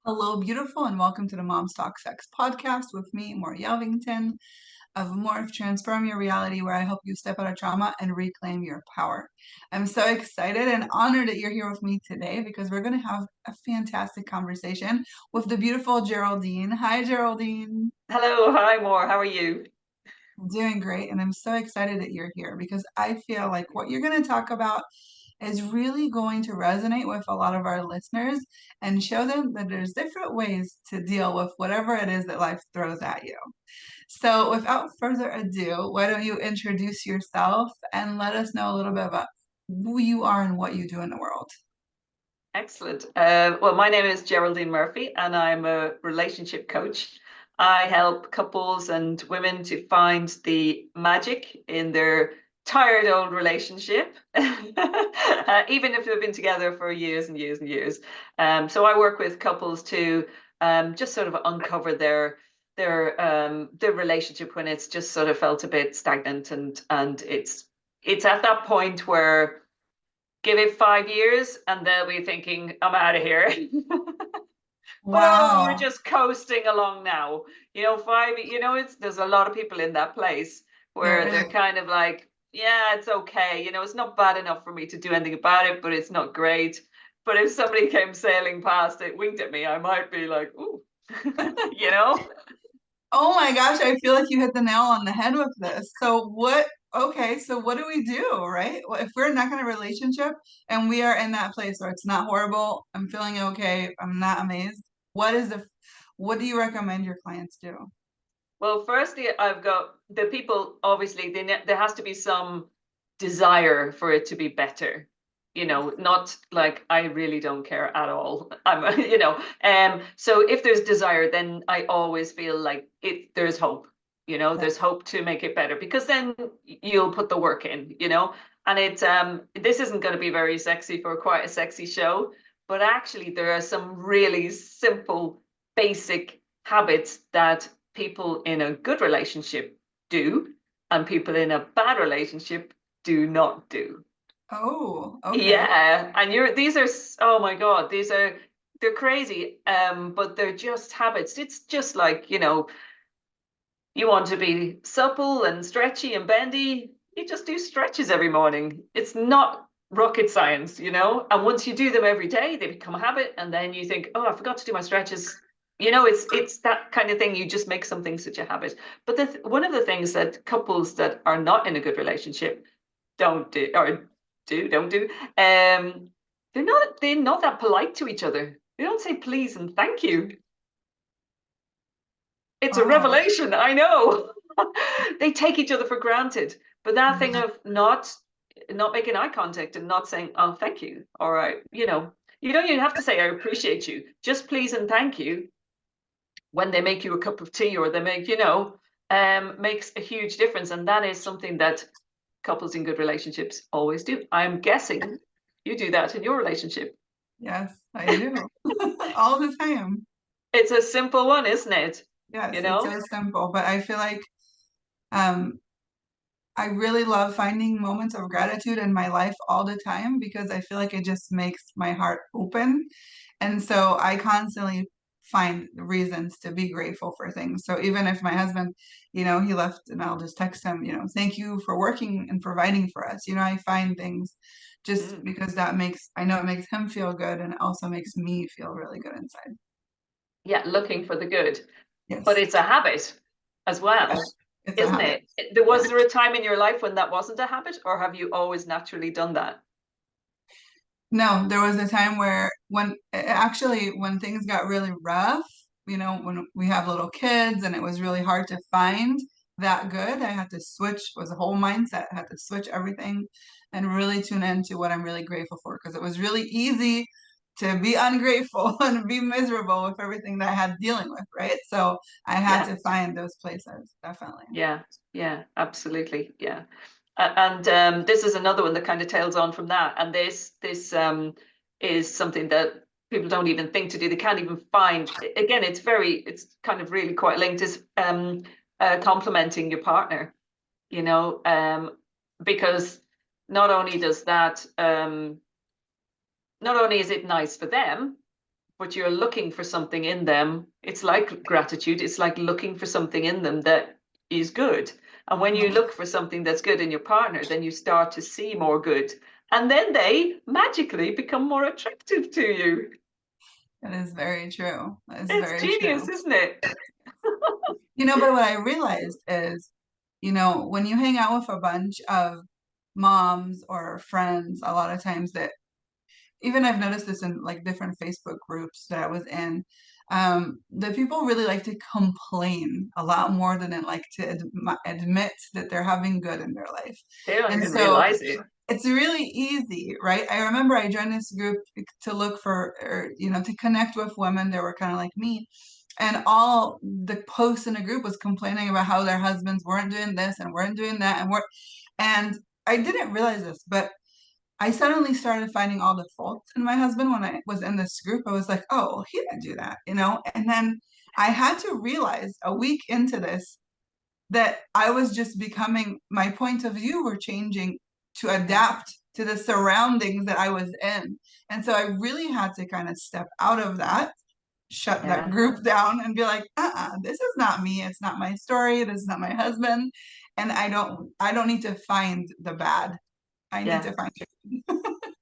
Hello, beautiful, and welcome to the Mom's Talk Sex podcast with me, Mor Yelvington of Morph Transform Your Reality, where I help you step out of trauma and reclaim your power. I'm so excited and honored that you're here with me today because we're going to have a fantastic conversation with the beautiful Geraldine. Hi, Geraldine. Hello, hi, Mor. How are you? I'm doing great, and I'm so excited that you're here because I feel like what you're going to talk about is really going to resonate with a lot of our listeners and show them that there's different ways to deal with whatever it is that life throws at you. So, without further ado, why don't you introduce yourself and let us know a little bit about who you are and what you do in the world? Excellent. Well, my name is Geraldine Murphy, and I'm a relationship coach. I help couples and women to find the magic in their tired old relationship, even if they've been together for years and years and years. So I work with couples to just sort of uncover their relationship when it's just sort of felt a bit stagnant, and it's at that point where give it 5 years and they'll be thinking, I'm out of here. But oh, we're Wow. just coasting along now. It's there's a lot of people in that place There where is. they're kind of like, yeah, it's okay. It's not bad enough for me to do anything about it, but it's not great. But if somebody came sailing past it, winked at me, I might be like, ooh, you know? Oh my gosh, I feel like you hit the nail on the head with this. Okay, so what do we do, right? Well, if we're not in a relationship and we are in that place where it's not horrible, I'm feeling okay, I'm not amazed. What do you recommend your clients do? Well, firstly, I've got the people, obviously, there has to be some desire for it to be better. Not like I really don't care at all. So if there's desire, then I always feel like there's hope. Yeah. There's hope to make it better because then you'll put the work in. And this isn't going to be very sexy for quite a sexy show, but actually there are some really simple, basic habits that people in a good relationship do and people in a bad relationship do not do. Oh, okay. Yeah, and these are, oh my God, they're crazy, but they're just habits. It's just like, you want to be supple and stretchy and bendy, you just do stretches every morning. It's not rocket science. And once you do them every day, they become a habit. And then you think, oh, I forgot to do my stretches. It's that kind of thing. You just make something such a habit. But one of the things that couples that are not in a good relationship don't do, or don't do, they're not that polite to each other. They don't say please and thank you. It's a Oh, revelation, I know. They take each other for granted. But that thing yeah. of not making eye contact and not saying, oh, thank you. All right. You don't even have to say I appreciate you. Just please and thank you when they make you a cup of tea or they makes a huge difference. And that is something that couples in good relationships always do. I'm guessing you do that in your relationship. Yes, I do. All the time. It's a simple one, isn't it? Yes, You it's know? so simple, but I feel like um I really love finding moments of gratitude in my life all the time because I feel like it just makes my heart open. And so I constantly find reasons to be grateful for things. So even if my husband, he left and I'll just text him, thank you for working and providing for us. I find things just Mm. because I know it makes him feel good and it also makes me feel really good inside. Yeah, looking for the good. But Yes. it's a habit as Yes. well, It's a isn't habit. it? Was Yes. there a time in your life when that wasn't a habit, or have you always naturally done that? No, there was a time where when things got really rough, when we have little kids and it was really hard to find that good, I had to switch, was a whole mindset, I had to switch everything and really tune into what I'm really grateful for because it was really easy to be ungrateful and be miserable with everything that I had dealing with, right? So I had Yeah, to find those places, definitely. yeah, yeah, absolutely, yeah. And this is another one that kind of tails on from that. And this is something that people don't even think to do. They can't even find. Again, it's kind of really quite linked. Is complimenting your partner. You know, because not only is it nice for them, but you're looking for something in them. It's like gratitude. It's like looking for something in them that is good. And when you Right. look for something that's good in your partner, then you start to see more good. And then they magically become more attractive to you. That is very true. That is It's very genius, true. isn't it? But what I realized is, when you hang out with a bunch of moms or friends, a lot of times that even I've noticed this in like different Facebook groups that I was in, that people really like to complain a lot more than they like to admit that they're having good in their life. They don't And even so realize it. it's really easy, right? I remember I joined this group to look for, or, to connect with women that were kind of like me. And all the posts in the group was complaining about how their husbands weren't doing this and weren't doing that and I didn't realize this, but I suddenly started finding all the faults in my husband when I was in this group. I was like, oh, well, he didn't do that. And then I had to realize a week into this that I was just becoming, my point of view were changing to Yeah, adapt to the surroundings that I was in. And so I really had to kind of step out of that, shut that yeah, group down and be like, this is not me. It's not my story. This is not my husband. And I don't need to find the bad. I need yeah. to find it.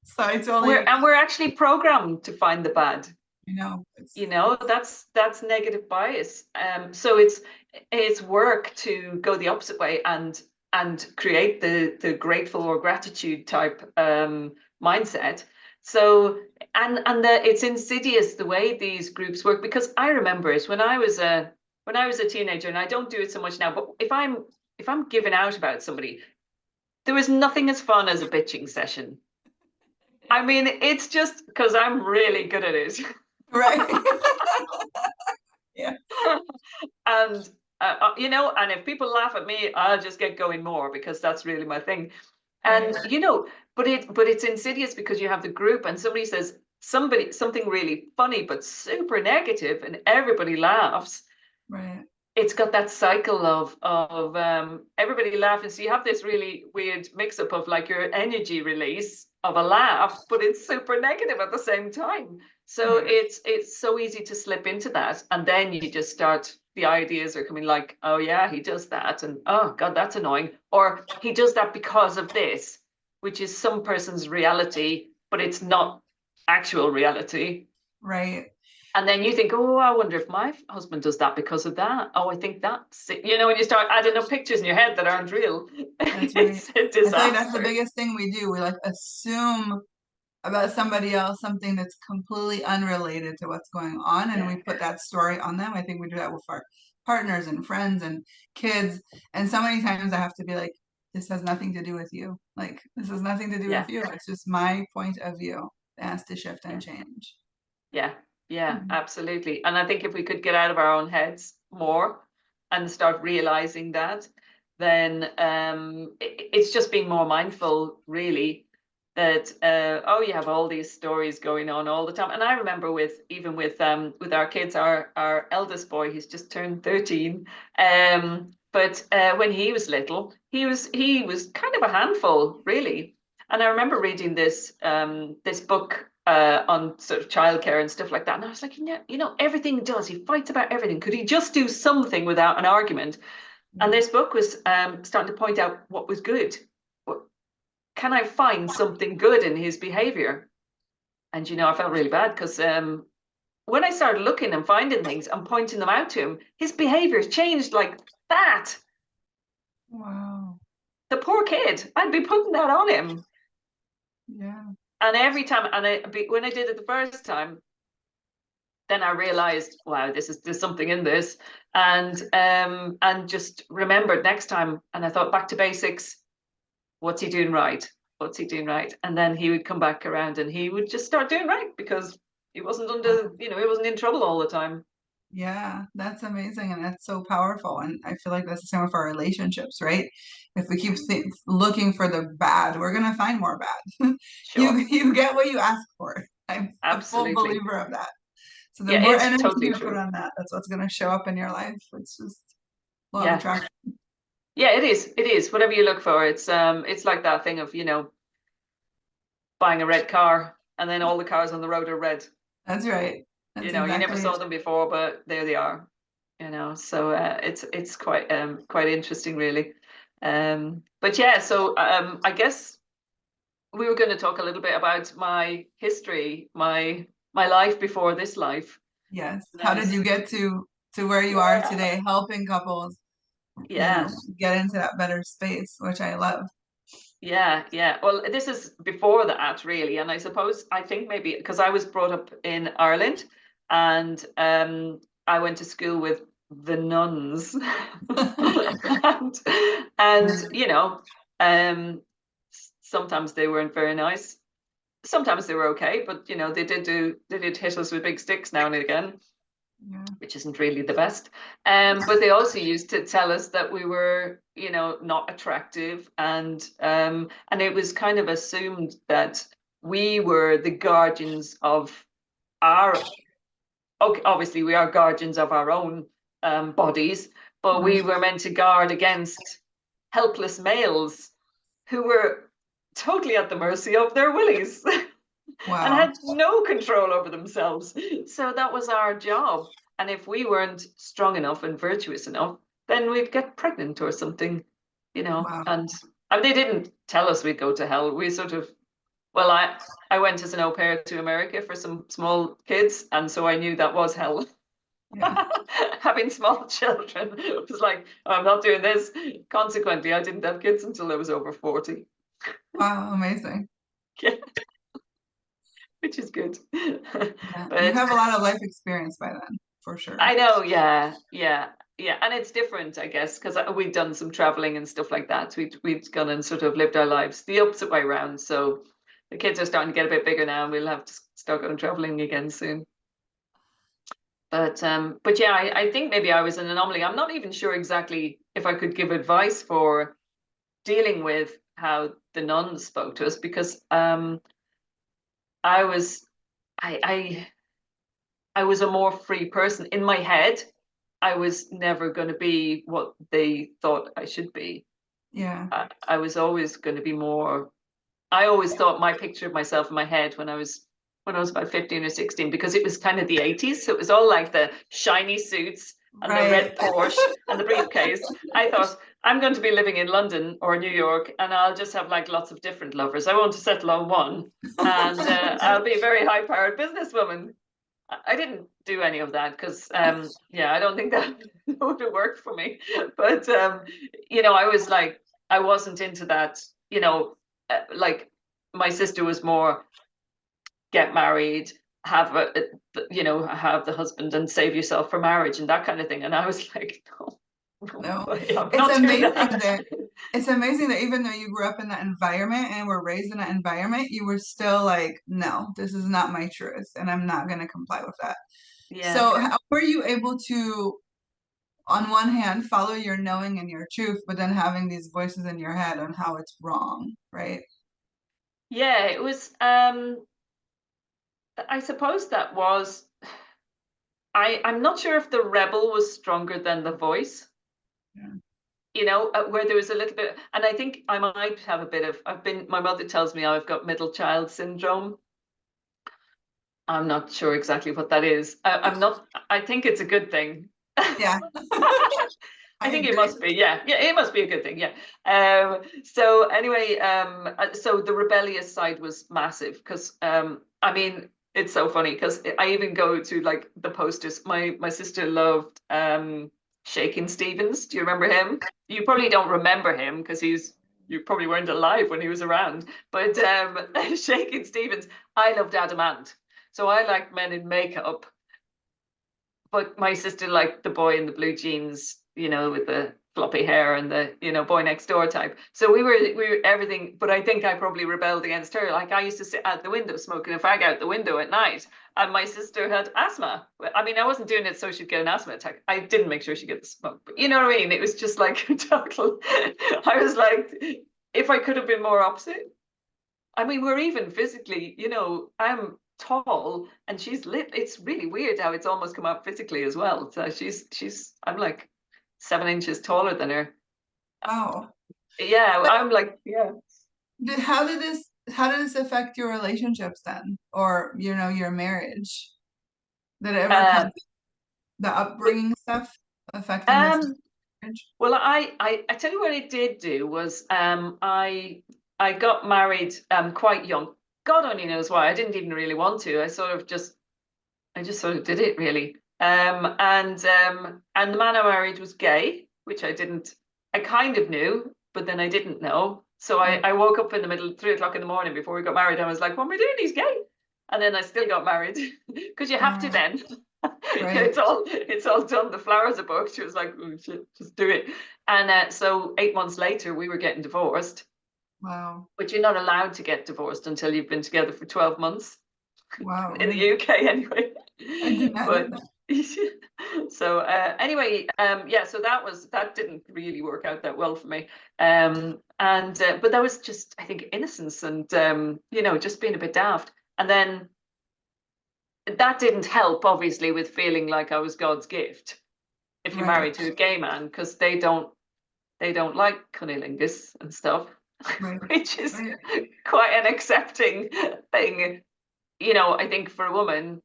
So I totally, We're actually programmed to find the bad. it's That's negative bias. So it's work to go the opposite way and create the grateful or gratitude type mindset. So it's insidious the way these groups work, because I remember it when I was a teenager, and I don't do it so much now, but if I'm giving out about somebody, there was nothing as fun as a bitching session. I mean, it's just because I'm really good at it. right. Yeah. And and if people laugh at me, I'll just get going more, because that's really my thing. Right. And but it's insidious, because you have the group and somebody says something really funny but super negative, and everybody laughs. Right. It's got that cycle of everybody laughing. So you have this really weird mix up of like your energy release of a laugh, but it's super negative at the same time. So Right. it's so easy to slip into that, and then you just start. The ideas are coming like, oh yeah, he does that, and oh god, that's annoying, or he does that because of this, which is some person's reality, but it's not actual reality. Right. And then you think, oh, I wonder if my husband does that because of that. Oh, I think that's it. When you start adding up pictures in your head that aren't real, That's right. it's a I feel like that's the disaster. biggest thing we do. We like assume about somebody else something that's completely unrelated to what's going on, and Yeah, we put that story on them. I think we do that with our partners and friends and kids. And so many times I have to be like, this has nothing to do with you. Like, this has nothing to do with yeah, you. It's just my point of view that has to shift yeah, and change. yeah, yeah, Mhm. absolutely. And I think if we could get out of our own heads more and start realizing that, then it's just being more mindful, really, that oh, you have all these stories going on all the time. And I remember with our kids, our eldest boy, he's just turned 13. But when he was little, he was kind of a handful, really. And I remember reading this book on sort of childcare and stuff like that. And I was like, everything he does, he fights about everything. Could he just do something without an argument? And Yeah. this book was starting to point out what was good. What, can I find something good in his behavior? And I felt really bad, because when I started looking and finding things and pointing them out to him, his behavior changed like that. Wow. The poor kid, I'd be putting that on him. Yeah. And every time, when I did it the first time, then I realized, wow, there's something in this, and just remembered next time. And I thought, back to basics. What's he doing right? What's he doing right? And then he would come back around and he would just start doing right, because he wasn't he wasn't in trouble all the time. Yeah, that's amazing and that's so powerful. And I feel like that's the same with our relationships, right? If we keep looking for the bad, we're gonna find more bad. You Sure, you get what you ask for. I'm a full absolutely. believer of that. So the Yeah, more it's energy totally you put true. on that, that's what's gonna show up in your life. It's just law of Yeah, attraction. yeah, it is. It is. Whatever you look for, it's like that thing of buying a red car, and then all the cars on the road are red. That's right. That's You never exactly it. saw them before, but there they are. So it's quite interesting, really. But yeah, so I guess we were going to talk a little bit about my history, my life before this life. Yes. How And did you get to where you are yeah, today, helping couples, yeah, get into that better space, which I love. yeah. Well, this is before that, really, and I think maybe because I was brought up in Ireland, and I went to school with the nuns, and um, sometimes they weren't very nice. Sometimes they were okay, but they did hit us with big sticks now and again, Yeah. which isn't really the best. But they also used to tell us that we were, not attractive, and it was kind of assumed that we were the guardians of our. Okay, obviously, we are guardians of our own bodies, but we Mhm. were meant to guard against helpless males who were totally at the mercy of their willies and Wow. had no control over themselves. So that was our job. And if we weren't strong enough and virtuous enough, then we'd get pregnant or something, Wow. And they didn't tell us we'd go to hell. We sort of, well, I went as an au pair to America for some small kids, and so I knew that was hell. Yeah. Having small children, it was like, oh, I'm not doing this. Consequently, I didn't have kids until I was over 40. Wow. Amazing. Yeah, which is good. Yeah. You But have a lot of life experience by then, for sure. I know, yeah. And it's different, I guess, because we've done some traveling and stuff like that. We've gone and sort of lived our lives the opposite way around. So the kids are starting to get a bit bigger now, and we'll have to start going traveling again soon. But yeah, I think maybe I was an anomaly. I'm not even sure exactly if I could give advice for dealing with how the nuns spoke to us because I was I I was a more free person in my head. I was never going to be what they thought I should be. Yeah. I was always going to be more. I always thought my picture of myself in my head when I was about 15 or 16 because it was kind of the 80s, so it was all like the shiny suits and the Right. red Porsche and the briefcase. I thought I'm going to be living in London or New York, and I'll just have like lots of different lovers. I want to settle on one, and I'll be a very high-powered businesswoman. I didn't do any of that because, yeah, I don't think that would have worked for me. But, I was like, I wasn't into that, like my sister was more get married, have have the husband and save yourself for marriage and that kind of thing. And I was like, no, no No. way, I'm It's not doing amazing that. that it's amazing that even though you grew up in that environment and were raised in that environment, you were still like, no, this is not my truth, and I'm not going to comply with that. Yeah. So, how were you able to, on one hand, follow your knowing and your truth, but then having these voices in your head on how it's wrong, right? Yeah, it was, I suppose that was, I'm not sure if the rebel was stronger than the voice. Yeah. Where there was a little bit, and I think I might have a bit of, my mother tells me I've got middle child syndrome. I'm not sure exactly what that is. I'm not, I think it's a good thing. Yeah, I I think it agree. must be, yeah, it must be a good thing, yeah. So anyway, so the rebellious side was massive because, I mean, it's so funny because I even go to like the posters. My sister loved Shakin' Stevens. Do you remember him? You probably don't remember him because you probably weren't alive when he was around. But Shakin' Stevens, I loved Adamant. So I liked men in makeup, but my sister liked the boy in the blue jeans, with the floppy hair and the, boy next door type. So we were everything, but I think I probably rebelled against her. Like I used to sit out the window smoking a fag out the window at night, and my sister had asthma. I mean, I wasn't doing it so she'd get an asthma attack. I didn't make sure she'd get the smoke, but you know what I mean? It was just like total. I was like, if I could have been more opposite. I mean, we're even physically, I'm tall and she's lit. It's really weird how it's almost come out physically as well. So I'm like 7 inches taller than her. Wow. Yeah, But I'm like, yeah. how did this affect your relationships then, or your marriage? Did it ever Uh, come the but upbringing stuff affecting the um, marriage? well, I tell you what it did do was I got married quite young. God only knows why. I didn't even really want to. I just sort of did it really. And the man I married was gay, which I kind of knew, but then I didn't know. So Right. I woke up in the middle, 3 o'clock in the morning before we got married. I was like, what am I doing? He's gay. And then I still got married because you have to Uh, then. right. It's all done. The flowers are booked. She was like, oh, shit, just do it. And so 8 months later, we were getting divorced, Wow. but you're not allowed to get divorced until you've been together for 12 months Wow. in the Really? UK anyway. I did not know But that. so anyway, yeah, so that didn't really work out that well for me. And but that was just, I think, innocence and just being a bit daft. And then that didn't help, obviously, with feeling like I was God's gift if you're Right. married to a gay man, because they don't like cunnilingus and stuff, Right. which is Right. quite an accepting thing. I think for a woman,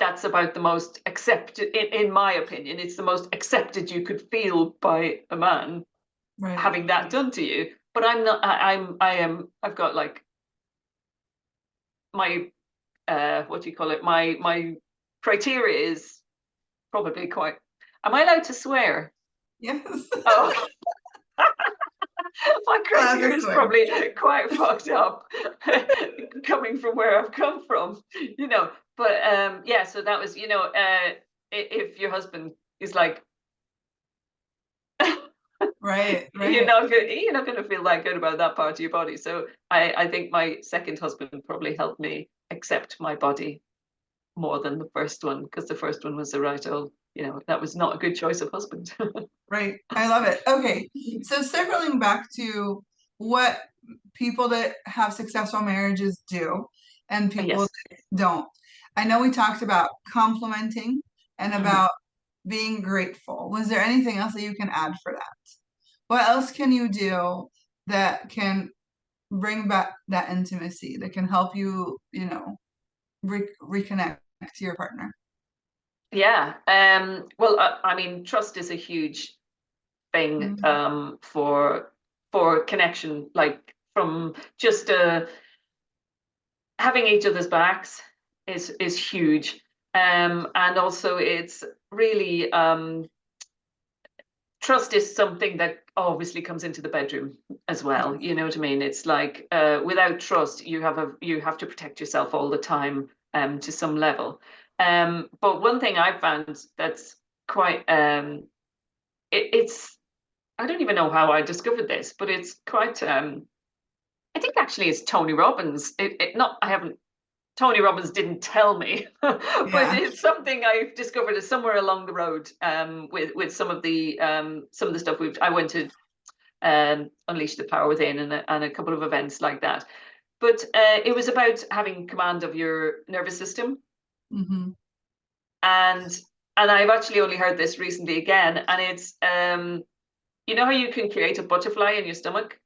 that's about the most accepted, in my opinion, it's the most accepted you could feel by a man Right. having that done to you. But I'm not, I've got like my, what do you call it? My criteria is probably quite, am I allowed to swear? Yes. Oh, my Glad criteria this is way. probably quite fucked up coming from where I've come from, But yeah, so that was, if your husband is like, Right. you're Right. not good, you're not going to feel that good about that part of your body. So I think my second husband probably helped me accept my body more than the first one, because the first one was the right old, that was not a good choice of husband. Right. I love it. Okay. So circling back to what people that have successful marriages do and people Yes. that don't. I know we talked about complimenting and Mhm. about being grateful. Was there anything else that you can add for that? What else can you do that can bring back that intimacy, that can help you, reconnect to your partner? Yeah. Well, I mean, trust is a huge thing Mhm. for connection, like from just having each other's backs is huge. And also it's really trust is something that obviously comes into the bedroom as well. Yes. You know what I mean? It's like without trust, you have to protect yourself all the time to some level. But one thing I've found that's quite it's I don't even know how I discovered this, but it's quite I think actually it's Tony Robbins. Not I haven't Tony Robbins didn't tell me, but Yeah. it's something I've discovered somewhere along the road with some of the stuff I went to Unleash the Power Within and a couple of events like that. But it was about having command of your nervous system, Hmm. and I've actually only heard this recently again, and it's you know how you can create a butterfly in your stomach?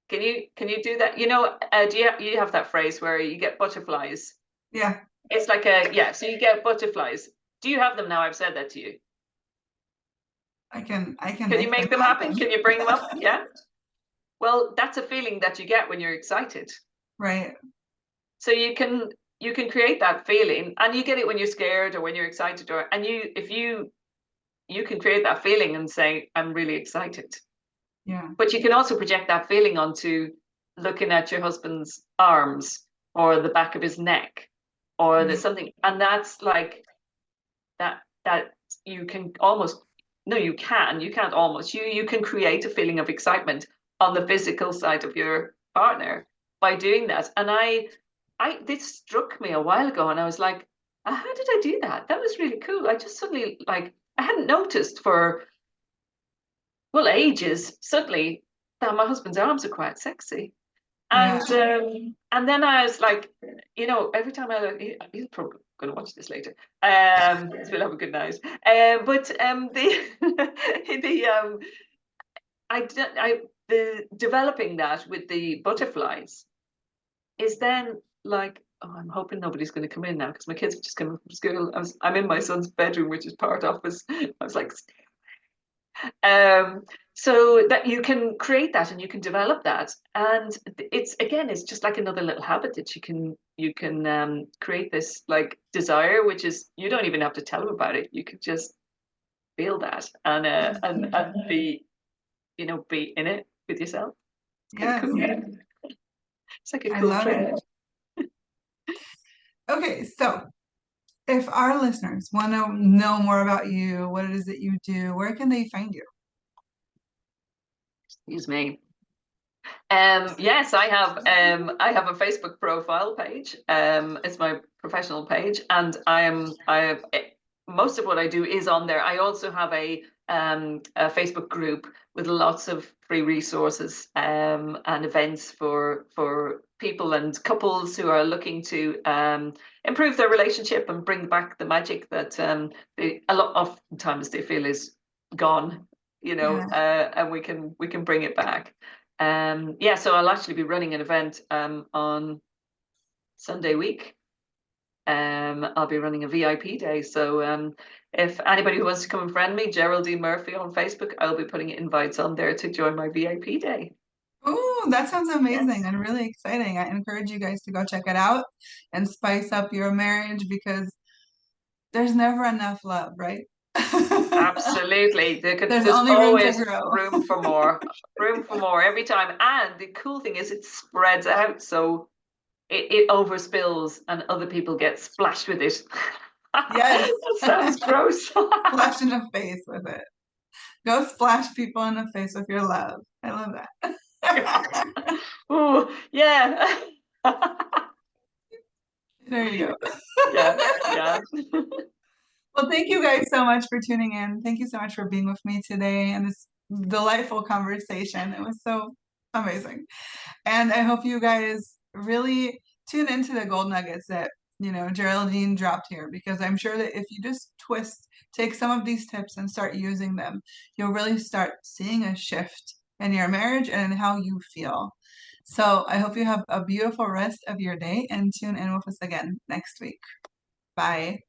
Can you do that? Do you have that phrase where you get butterflies? Yeah. It's like yeah, so you get butterflies. Do you have them now? I've said that to you. I can Can you make them make them happen? happen. Can you bring them up? Yeah. Well, that's a feeling that you get when you're excited. Right. So you can create that feeling, and you get it when you're scared or when you're excited, or and you if you can create that feeling and say, I'm really excited. Yeah. But you can also project that feeling onto looking at your husband's arms or the back of his neck or there's Right. something, and that's like that you can almost, no, you can't almost, you can create a feeling of excitement on the physical side of your partner by doing that. And I this struck me a while ago, and I was like, how did I do that? That was really cool. I just suddenly, like, I hadn't noticed for, well, ages, suddenly, that my husband's arms are quite sexy. Yeah. And then I was like, every time I look, he's probably going to watch this later. So we'll have a good night. But the the the developing that with the butterflies is then like oh, I'm hoping nobody's going to come in now because my kids have just come from school. I'm in my son's bedroom, which is part office. I was like, so that you can create that and you can develop that, and it's just like another little habit that you can create this like desire, which is you don't even have to tell them about it. You can just feel that and be be in it with yourself. It's kind of Yes, cool. It's like a I cool love it. trend. Okay, so if our listeners want to know more about you, what it is that you do, where can they find you? Excuse me. Yes, I have a Facebook profile page. It's my professional page, and most of what I do is on there. I also have a Facebook group with lots of free resources and events for people and couples who are looking to improve their relationship and bring back the magic that a lot of times they feel is gone, Yeah. and we can bring it back. Yeah, so I'll actually be running an event on Sunday week. I'll be running a VIP day. So if anybody who wants to come and friend me, Geraldine Murphy on Facebook, I'll be putting invites on there to join my VIP day. Oh, that sounds amazing Yes, and really exciting. I encourage you guys to go check it out and spice up your marriage because there's never enough love, right? absolutely. There's There's only room to always grow. room for more every time. And the cool thing is it spreads out. So it overspills and other people get splashed with it. Yes. That sounds gross. Splash in the face with it. Go splash people in the face with your love. I love that. Ooh, yeah. There you go. Yeah, yeah. Well, thank you guys so much for tuning in. Thank you so much for being with me today and this delightful conversation. It was so amazing. And I hope you guys really tune into the gold nuggets that, Geraldine dropped here, because I'm sure that if you just take some of these tips and start using them, you'll really start seeing a shift in your marriage and in how you feel. So I hope you have a beautiful rest of your day and tune in with us again next week. Bye.